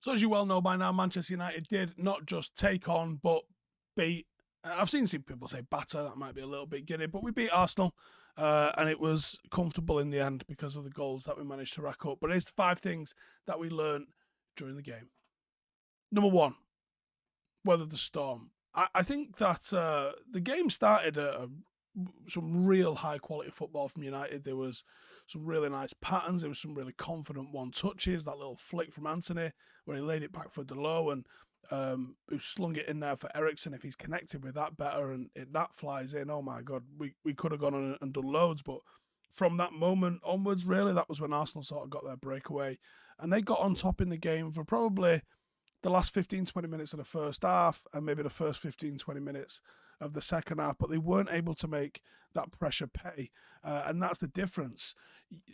So as you well know by now, Manchester United did not just take on, but beat. I've seen some people say batter, that might be a little bit giddy, but we beat Arsenal, and it was comfortable in the end because of the goals that we managed to rack up. But here's 5 things that we learned during the game. Number 1, weather the storm. I think that the game started some real high quality football from United. There was some really nice patterns. There was some really confident one touches. That little flick from Anthony where he laid it back for Delo and who slung it in there for Eriksen. If he's connected with that better and that flies in, oh my God, we could have gone on and done loads. But from that moment onwards, really, that was when Arsenal sort of got their breakaway. And they got on top in the game for probably the last 15, 20 minutes of the first half and maybe the first 15, 20 minutes of the second half, but they weren't able to make that pressure pay. And that's the difference.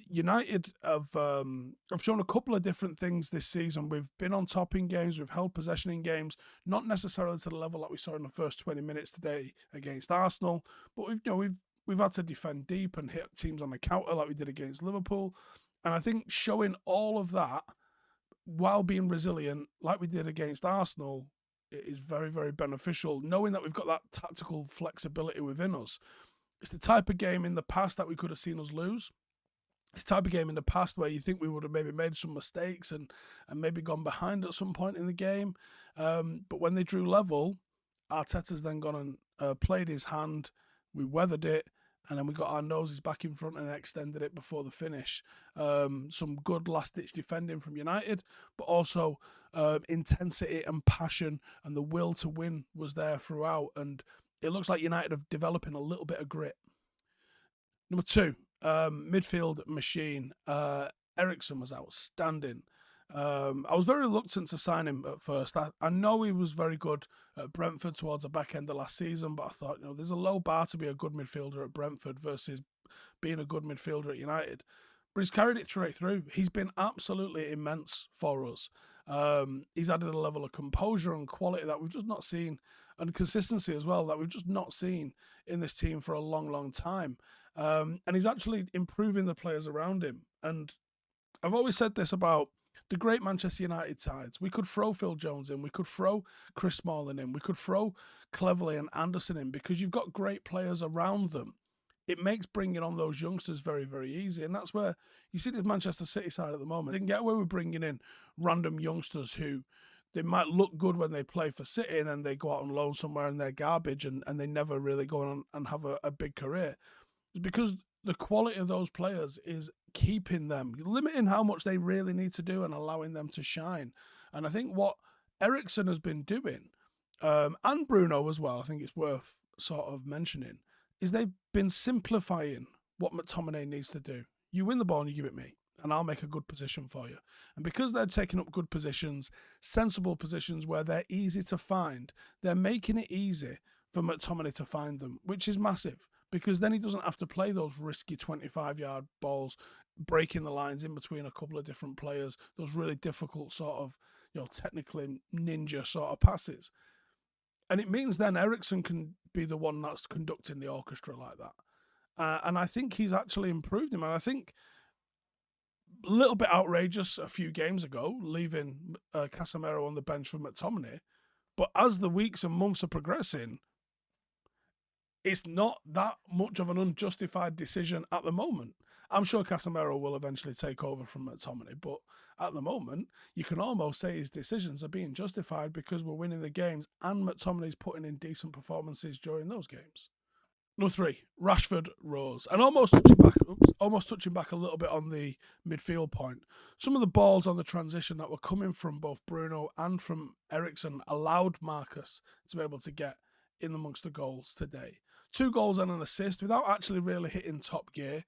United have shown a couple of different things this season. We've been on top in games, we've held possession in games, not necessarily to the level that we saw in the first 20 minutes today against Arsenal, but we've had to defend deep and hit teams on the counter like we did against Liverpool. And I think showing all of that while being resilient, like we did against Arsenal, it is very, very beneficial. Knowing that we've got that tactical flexibility within us. It's the type of game in the past that we could have seen us lose. It's the type of game in the past where you think we would have maybe made some mistakes and maybe gone behind at some point in the game. But when they drew level, Arteta's then gone and played his hand. We weathered it. And then we got our noses back in front and extended it before the finish. Some good last-ditch defending from United, but also intensity and passion and the will to win was there throughout. And it looks like United are developing a little bit of grit. Number 2, midfield machine. Eriksen was outstanding. I was very reluctant to sign him at first. I know he was very good at Brentford towards the back end of last season, but I thought, there's a low bar to be a good midfielder at Brentford versus being a good midfielder at United. But he's carried it straight through. He's been absolutely immense for us. He's added a level of composure and quality that we've just not seen, and consistency as well, that we've just not seen in this team for a long, long time. And he's actually improving the players around him. And I've always said this about the great Manchester United sides. We could throw Phil Jones in, we could throw Chris Smalling in, we could throw Cleverley and Anderson in, because you've got great players around them. It makes bringing on those youngsters very, very easy. And that's where you see this Manchester City side at the moment. They can get away with bringing in random youngsters who they might look good when they play for City and then they go out on loan somewhere and they're garbage and they never really go on and have a big career. It's because the quality of those players is keeping them, limiting how much they really need to do and allowing them to shine. And I think what Eriksen has been doing, and Bruno as well, I think it's worth sort of mentioning, is they've been simplifying what McTominay needs to do. You win the ball and you give it me, and I'll make a good position for you. And because they're taking up good positions, sensible positions where they're easy to find, they're making it easy for McTominay to find them, which is massive. Because then he doesn't have to play those risky 25-yard balls, breaking the lines in between a couple of different players, those really difficult sort of, technically ninja sort of passes. And it means then Eriksen can be the one that's conducting the orchestra like that. And I think he's actually improved him. And I think a little bit outrageous a few games ago, leaving Casemiro on the bench for McTominay. But as the weeks and months are progressing, it's not that much of an unjustified decision at the moment. I'm sure Casemiro will eventually take over from McTominay, but at the moment, you can almost say his decisions are being justified because we're winning the games and McTominay's putting in decent performances during those games. Number 3, Rashford Roars. And almost touching back a little bit on the midfield point. Some of the balls on the transition that were coming from both Bruno and from Eriksen allowed Marcus to be able to get in amongst the goals today. 2 goals and an assist without actually really hitting top gear.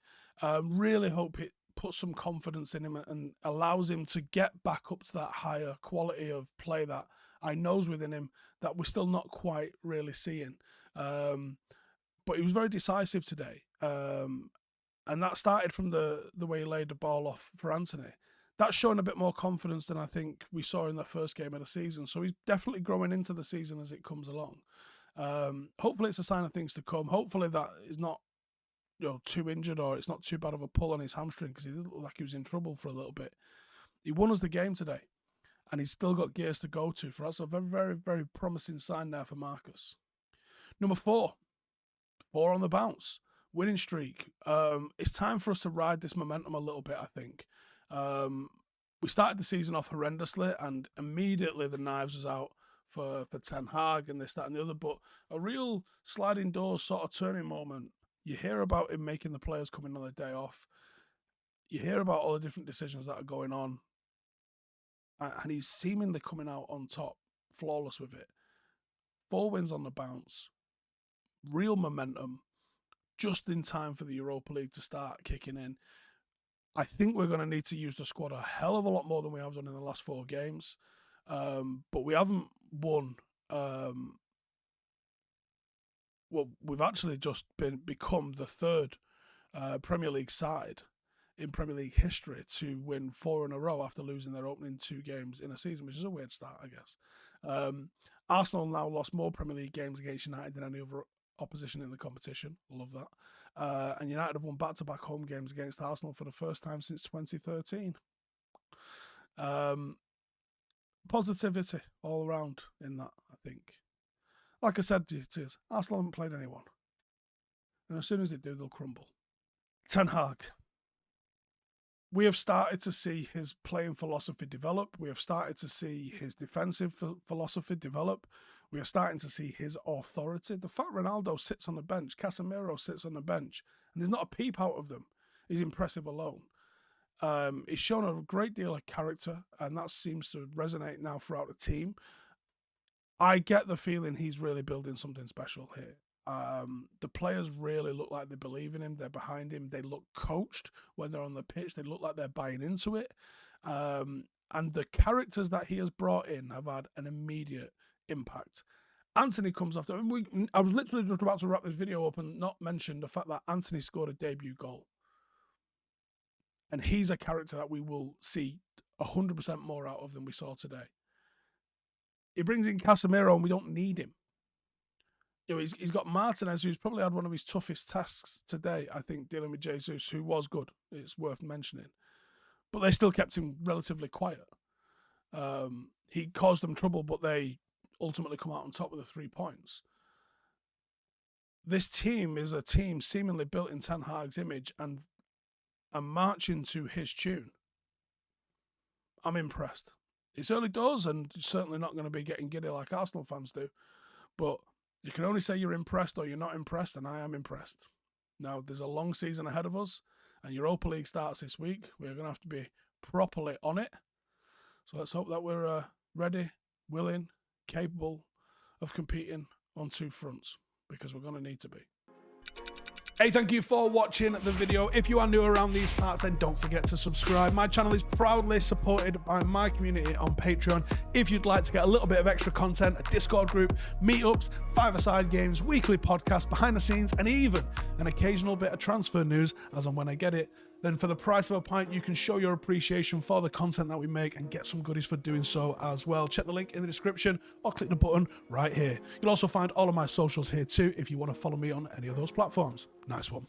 Really hope it puts some confidence in him and allows him to get back up to that higher quality of play that I know's within him that we're still not quite really seeing. But he was very decisive today. And that started from the way he laid the ball off for Anthony. That's showing a bit more confidence than I think we saw in the first game of the season. So he's definitely growing into the season as it comes along. Hopefully it's a sign of things to come. Hopefully that is not too injured or it's not too bad of a pull on his hamstring, because he did look like he was in trouble for a little bit. He won us the game today. and he's still got gears to go to. For us, a very, very, very promising sign there for Marcus. Number 4 on the bounce, winning streak. It's time for us to ride this momentum a little bit, I think. We started the season off horrendously, and immediately the knives was out for Ten Hag and this, that, and the other. But a real sliding doors sort of turning moment. You hear about him making the players coming on their day off. You hear about all the different decisions that are going on. And he's seemingly coming out on top, flawless with it. 4 wins on the bounce. Real momentum. Just in time for the Europa League to start kicking in. I think we're going to need to use the squad a hell of a lot more than we have done in the last 4 games. But we haven't won. Well, we've actually just become the 3rd Premier League side in Premier League history to win 4 in a row after losing their opening 2 games in a season, which is a weird start, I guess. Arsenal now lost more Premier League games against United than any other opposition in the competition. Love that. And United have won back-to-back home games against Arsenal for the first time since 2013. Positivity all around in that, I think. Like I said to you, Arsenal haven't played anyone. And as soon as they do, they'll crumble. Ten Hag. We have started to see his playing philosophy develop. We have started to see his defensive philosophy develop. We are starting to see his authority. The fact Ronaldo sits on the bench, Casemiro sits on the bench, and there's not a peep out of them is impressive alone. He's shown a great deal of character, and that seems to resonate now throughout the team. I get the feeling he's really building something special here. The players really look like they believe in him. They're behind him. They look coached when they're on the pitch. They look like they're buying into it. And the characters that he has brought in have had an immediate impact. Anthony comes after. I was literally just about to wrap this video up and not mention the fact that Anthony scored a debut goal. And he's a character that we will see 100% more out of than we saw today. He brings in Casemiro and we don't need him. You know, he's got Martinez, who's probably had one of his toughest tasks today, I think, dealing with Jesus, who was good. It's worth mentioning. But they still kept him relatively quiet. He caused them trouble, but they ultimately come out on top with the 3 points. This team is a team seemingly built in Ten Hag's image and marching to his tune. I'm impressed. It's early doors and certainly not going to be getting giddy like Arsenal fans do. But you can only say you're impressed or you're not impressed, and I am impressed. Now, there's a long season ahead of us, and Europa League starts this week. We're going to have to be properly on it. So let's hope that we're ready, willing, capable of competing on 2 fronts, because we're going to need to be. Hey, thank you for watching the video. If you are new around these parts, then don't forget to subscribe. My channel is proudly supported by my community on Patreon. If you'd like to get a little bit of extra content, a Discord group, meetups, 5-a-side games, weekly podcasts, behind the scenes, and even an occasional bit of transfer news as and when I get it, then for the price of a pint, you can show your appreciation for the content that we make and get some goodies for doing so as well. Check the link in the description or click the button right here. You'll also find all of my socials here too if you want to follow me on any of those platforms. Nice one.